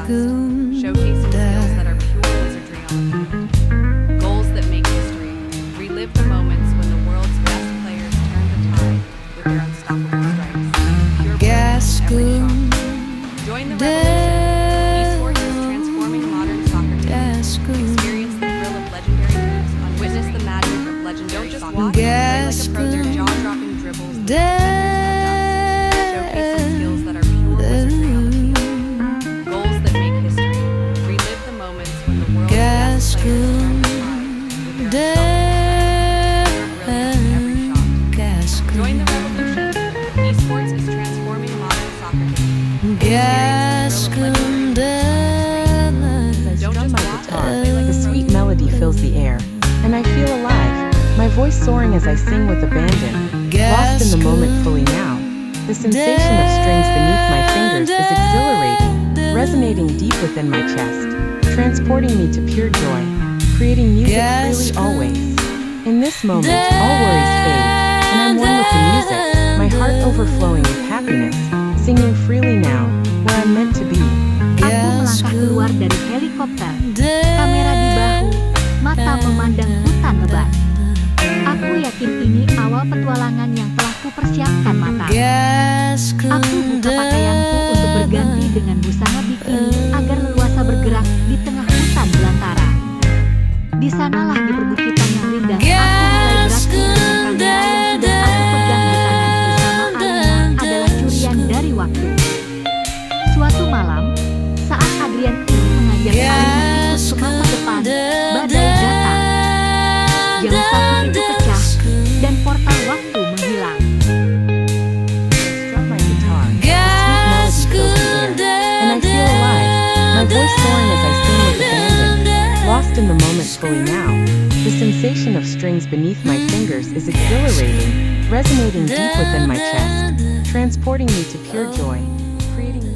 showcasing skills that are pure wizardry on the field. Goals that make history. Relive the moments when the world's best players turned the tide with their unstoppable strikes. Pure gaskeun, every shot. Join the revolution. Esports is transforming modern soccer games. Experience the thrill of legendary moves. Witness the magic of legendary Don't just watch, play like a pro. Their jaw-dropping dribbles. Showcasing skills that are pure wizardry on the field. Goals that make history. Relive the moments when the world's best players turned the tide with their unstoppable every shot. Join the revolution. Esports is transforming modern soccer games. Don't just watch, play like The a pro. sweet melody fills the air, and I feel alive, my voice soaring as I sing with abandon, lost in the moment fully now. The sensation of strings beneath my fingers is exhilarating, resonating deep within my chest, transporting me to pure joy, creating music freely always. In this moment, all worries fade, and I'm one with the music, my heart overflowing with happiness, singing freely now, where I'm meant to be. Aku melangkah keluar dari helikopter, kamera di bahu, mata memandang hutan lebat. Aku yakin ini awal petualangan yang telah kupersiapkan matang. Aku buka pakaianku untuk berganti dengan busana bikini agar leluasa bergerak di tengah hutan belantara. Di sanalah di perbukitan yang rindang, aku mulai beraksi dengan kamera yang sudah aku pegang di tangan bersama Alina adalah curian dari waktu. Suatu malam, saat Adrian ingin mengajak Alina ikut ke masa depan, badai datang. Jam 1 itu pecah, dan portal waktu menghilang. Strum my guitar, the sweet melody fills the air, and I feel alive, my voice soaring as I sing with abandon, lost in the moment fully now. The sensation of strings beneath my fingers is exhilarating, resonating deep within my chest, transporting me to pure joy, creating